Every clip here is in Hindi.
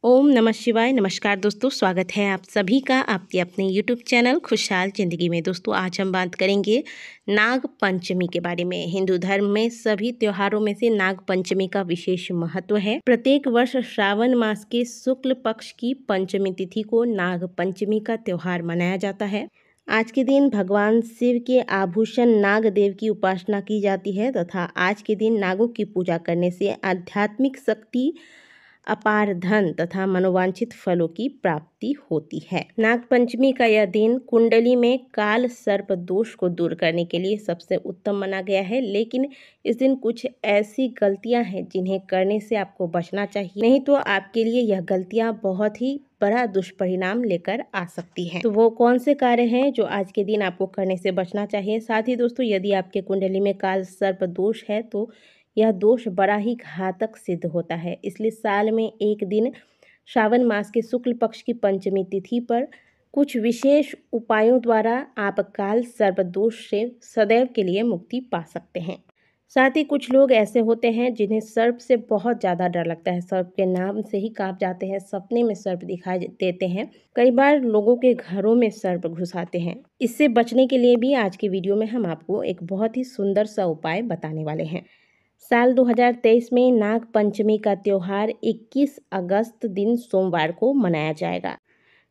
ओम नमः शिवाय। नमस्कार दोस्तों, स्वागत है आप सभी का आपके अपने यूट्यूब चैनल खुशहाल ज़िंदगी में। दोस्तों आज हम बात करेंगे नाग पंचमी के बारे में। हिंदू धर्म में सभी त्योहारों में से नाग पंचमी का विशेष महत्व है। प्रत्येक वर्ष श्रावण मास के शुक्ल पक्ष की पंचमी तिथि को नाग पंचमी का त्योहार मनाया जाता है। आज के दिन भगवान शिव के आभूषण नाग देव की उपासना की जाती है तथा आज के दिन नागों की पूजा करने से आध्यात्मिक शक्ति, अपार धन तथा मनोवांछित फलों की प्राप्ति होती है। नाग पंचमी का यह दिन कुंडली में काल सर्प दोष को दूर करने के लिए सबसे उत्तम माना गया है, लेकिन इस दिन कुछ ऐसी गलतियां हैं जिन्हें करने से आपको बचना चाहिए, नहीं तो आपके लिए यह गलतियां बहुत ही बड़ा दुष्परिणाम लेकर आ सकती हैं। तो वो कौन से कार्य हैं जो आज के दिन आपको करने से बचना चाहिए। साथ ही दोस्तों, यदि आपके कुंडली में काल सर्प दोष है तो यह दोष बड़ा ही घातक सिद्ध होता है। इसलिए साल में एक दिन श्रावण मास के शुक्ल पक्ष की पंचमी तिथि पर कुछ विशेष उपायों द्वारा आप काल सर्प दोष से सदैव के लिए मुक्ति पा सकते हैं। साथ ही कुछ लोग ऐसे होते हैं जिन्हें सर्प से बहुत ज़्यादा डर लगता है, सर्प के नाम से ही कांप जाते हैं, सपने में सर्प दिखाई देते हैं, कई बार लोगों के घरों में सर्प घुस आते हैं। इससे बचने के लिए भी आज के वीडियो में हम आपको एक बहुत ही सुंदर सा उपाय बताने वाले हैं। साल 2023 में नाग पंचमी का त्यौहार 21 अगस्त दिन सोमवार को मनाया जाएगा।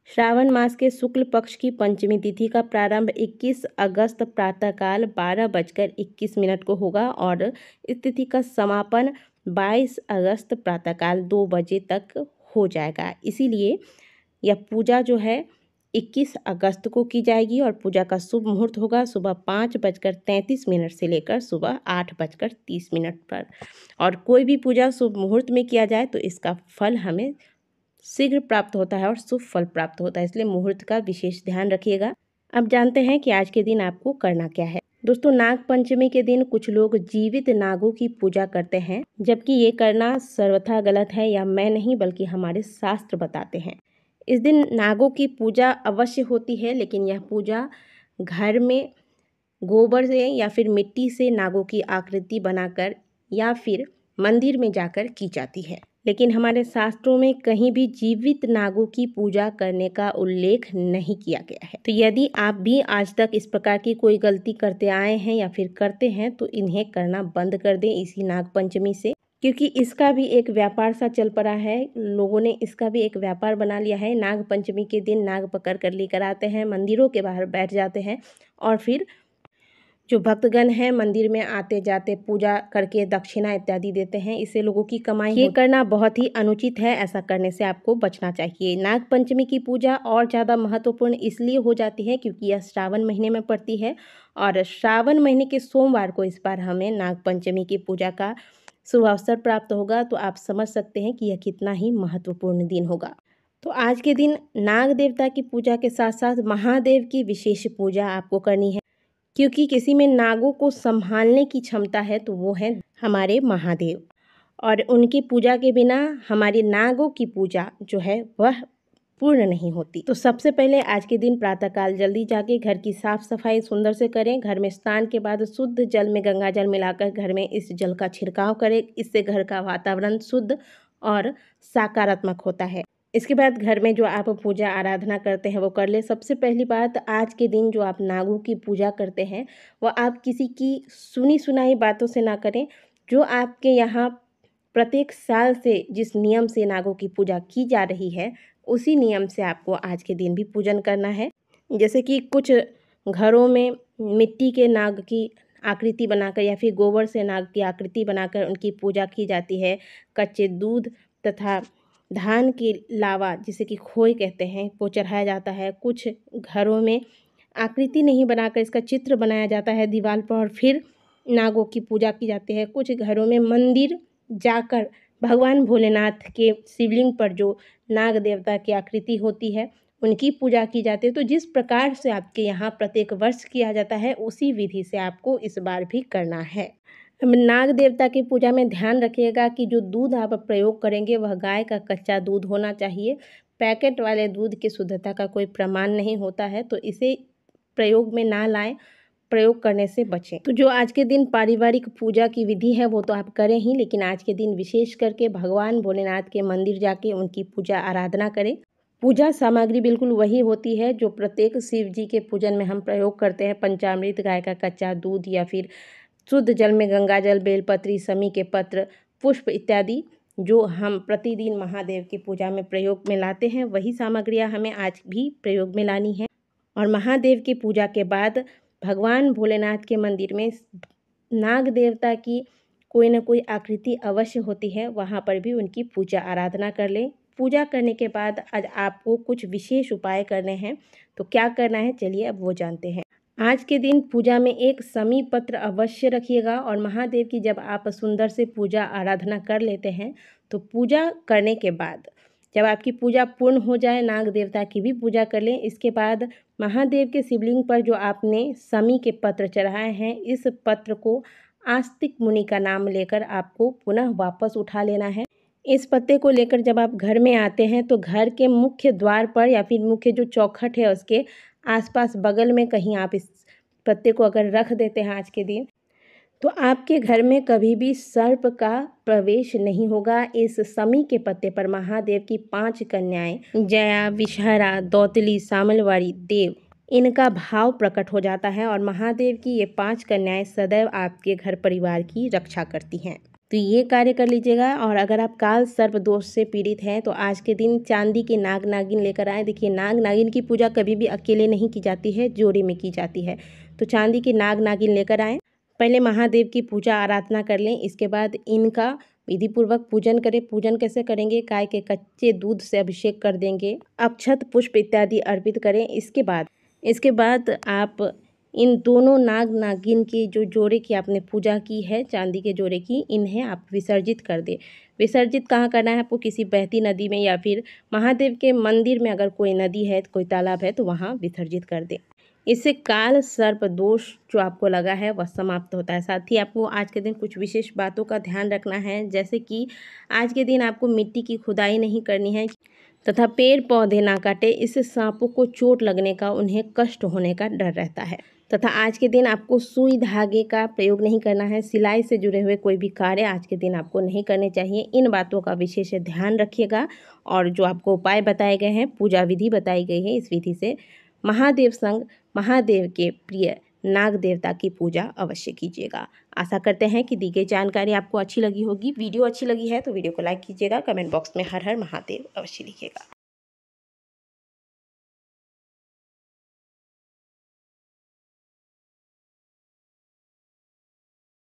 श्रावण मास के शुक्ल पक्ष की पंचमी तिथि का प्रारंभ 21 अगस्त प्रातःकाल 12:21 को होगा और इस तिथि का समापन 22 अगस्त प्रातःकाल 2 बजे तक हो जाएगा। इसीलिए यह पूजा जो है 21 अगस्त को की जाएगी और पूजा का शुभ मुहूर्त होगा सुबह 5:33 से लेकर सुबह 8:30 पर। और कोई भी पूजा शुभ मुहूर्त में किया जाए तो इसका फल हमें शीघ्र प्राप्त होता है और शुभ फल प्राप्त होता है, इसलिए मुहूर्त का विशेष ध्यान रखिएगा। अब जानते हैं कि आज के दिन आपको करना क्या है। दोस्तों, नाग पंचमी के दिन कुछ लोग जीवित नागों की पूजा करते हैं, जबकि ये करना सर्वथा गलत है। या मैं नहीं बल्कि हमारे शास्त्र बताते हैं। इस दिन नागों की पूजा अवश्य होती है, लेकिन यह पूजा घर में गोबर से या फिर मिट्टी से नागों की आकृति बनाकर या फिर मंदिर में जाकर की जाती है। लेकिन हमारे शास्त्रों में कहीं भी जीवित नागों की पूजा करने का उल्लेख नहीं किया गया है। तो यदि आप भी आज तक इस प्रकार की कोई गलती करते आए हैं या फिर करते हैं तो इन्हें करना बंद कर दें इसी नाग पंचमी से, क्योंकि इसका भी एक व्यापार सा चल पड़ा है। लोगों ने इसका भी एक व्यापार बना लिया है। नाग पंचमी के दिन नाग पकड़ कर लेकर आते हैं, मंदिरों के बाहर बैठ जाते हैं और फिर जो भक्तगण हैं मंदिर में आते जाते पूजा करके दक्षिणा इत्यादि देते हैं, इससे लोगों की कमाई ये करना बहुत ही अनुचित है। ऐसा करने से आपको बचना चाहिए। नाग पंचमी की पूजा और ज़्यादा महत्वपूर्ण इसलिए हो जाती है क्योंकि यह श्रावण महीने में पड़ती है और श्रावण महीने के सोमवार को इस बार हमें नाग पंचमी की पूजा का शुभ अवसर प्राप्त होगा। तो आप समझ सकते हैं कि यह कितना ही महत्वपूर्ण दिन होगा। तो आज के दिन नाग देवता की पूजा के साथ साथ महादेव की विशेष पूजा आपको करनी है, क्योंकि किसी में नागों को संभालने की क्षमता है तो वो है हमारे महादेव, और उनकी पूजा के बिना हमारी नागों की पूजा जो है वह पूर्ण नहीं होती। तो सबसे पहले आज के दिन प्रातःकाल जल्दी जाके घर की साफ सफाई सुंदर से करें। घर में स्नान के बाद शुद्ध जल में गंगा जल मिलाकर घर में इस जल का छिड़काव करें। इससे घर का वातावरण शुद्ध और सकारात्मक होता है। इसके बाद घर में जो आप पूजा आराधना करते हैं वो कर ले। सबसे पहली बात, आज के दिन जो आप नागों की पूजा करते हैं वह आप किसी की सुनी सुनाई बातों से ना करें। जो आपके यहाँ प्रत्येक साल से जिस नियम से नागों की पूजा की जा रही है उसी नियम से आपको आज के दिन भी पूजन करना है। जैसे कि कुछ घरों में मिट्टी के नाग की आकृति बनाकर या फिर गोबर से नाग की आकृति बनाकर उनकी पूजा की जाती है। कच्चे दूध तथा धान की लावा जिसे कि खोए कहते हैं वो चढ़ाया जाता है। कुछ घरों में आकृति नहीं बनाकर इसका चित्र बनाया जाता है दीवार पर और फिर नागों की पूजा की जाती है। कुछ घरों में मंदिर जाकर भगवान भोलेनाथ के शिवलिंग पर जो नाग देवता की आकृति होती है उनकी पूजा की जाती है। तो जिस प्रकार से आपके यहाँ प्रत्येक वर्ष किया जाता है उसी विधि से आपको इस बार भी करना है। नाग देवता की पूजा में ध्यान रखिएगा कि जो दूध आप प्रयोग करेंगे वह गाय का कच्चा दूध होना चाहिए। पैकेट वाले दूध की शुद्धता का कोई प्रमाण नहीं होता है, तो इसे प्रयोग में ना लाएं। प्रयोग करने से बचें। तो जो आज के दिन पारिवारिक पूजा की विधि है वो तो आप करें ही, लेकिन आज के दिन विशेष करके भगवान भोलेनाथ के मंदिर जाके उनकी पूजा आराधना करें। पूजा सामग्री बिल्कुल वही होती है जो प्रत्येक शिव जी के पूजन में हम प्रयोग करते हैं। पंचामृत, गाय का कच्चा दूध या फिर शुद्ध जल में गंगाजल, बेलपत्री, समी के पत्र, पुष्प इत्यादि जो हम प्रतिदिन महादेव की पूजा में प्रयोग में लाते हैं, वही सामग्रियाँ हमें आज भी प्रयोग में लानी है। और महादेव की पूजा के बाद भगवान भोलेनाथ के मंदिर में नाग देवता की कोई ना कोई आकृति अवश्य होती है, वहाँ पर भी उनकी पूजा आराधना कर लें। पूजा करने के बाद आज आपको कुछ विशेष उपाय करने हैं, तो क्या करना है चलिए अब वो जानते हैं। आज के दिन पूजा में एक समी पत्र अवश्य रखिएगा। और महादेव की जब आप सुंदर से पूजा आराधना कर लेते हैं, तो पूजा करने के बाद जब आपकी पूजा पूर्ण हो जाए, नाग देवता की भी पूजा कर लें। इसके बाद महादेव के शिवलिंग पर जो आपने समी के पत्र चढ़ाए हैं, इस पत्र को आस्तिक मुनि का नाम लेकर आपको पुनः वापस उठा लेना है। इस पत्ते को लेकर जब आप घर में आते हैं तो घर के मुख्य द्वार पर या फिर मुख्य जो चौखट है उसके आसपास बगल में कहीं आप इस पत्ते को अगर रख देते हैं आज के दिन, तो आपके घर में कभी भी सर्प का प्रवेश नहीं होगा। इस समी के पत्ते पर महादेव की 5 कन्याएं जया, विषहरा, दौतली, सामलवाड़ी, देव, इनका भाव प्रकट हो जाता है और महादेव की ये 5 कन्याएं सदैव आपके घर परिवार की रक्षा करती हैं। तो ये कार्य कर लीजिएगा। और अगर आप काल सर्प दोष से पीड़ित हैं तो आज के दिन चांदी की नाग नागिन लेकर आएँ। देखिए, नाग नागिन की पूजा कभी भी अकेले नहीं की जाती है, जोड़ी में की जाती है। तो चांदी की नाग नागिन लेकर आएँ। पहले महादेव की पूजा आराधना कर लें, इसके बाद इनका विधिपूर्वक पूजन करें। पूजन कैसे करेंगे? गाय के कच्चे दूध से अभिषेक कर देंगे, अक्षत, पुष्प इत्यादि अर्पित करें। इसके बाद आप इन दोनों नाग नागिन की जो जोड़े की आपने पूजा की है, चांदी के जोड़े की, इन्हें आप विसर्जित कर दें। विसर्जित कहाँ करना है आपको? किसी बहती नदी में या फिर महादेव के मंदिर में अगर कोई नदी है, कोई तालाब है तो वहाँ विसर्जित कर दें। इससे काल सर्प दोष जो आपको लगा है वह समाप्त होता है। साथ ही आपको आज के दिन कुछ विशेष बातों का ध्यान रखना है, जैसे कि आज के दिन आपको मिट्टी की खुदाई नहीं करनी है तथा पेड़ पौधे ना काटे। इससे सांपों को चोट लगने का, उन्हें कष्ट होने का डर रहता है। तथा आज के दिन आपको सुई धागे का प्रयोग नहीं करना है। सिलाई से जुड़े हुए कोई भी कार्य आज के दिन आपको नहीं करने चाहिए। इन बातों का विशेष ध्यान रखिएगा। और जो आपको उपाय बताए गए हैं, पूजा विधि बताई गई है, इस विधि से महादेव संग महादेव के प्रिय नाग देवता की पूजा अवश्य कीजिएगा। आशा करते हैं कि दी गई जानकारी आपको अच्छी लगी होगी। वीडियो अच्छी लगी है तो वीडियो को लाइक कीजिएगा। कमेंट बॉक्स में हर हर महादेव अवश्य लिखिएगा।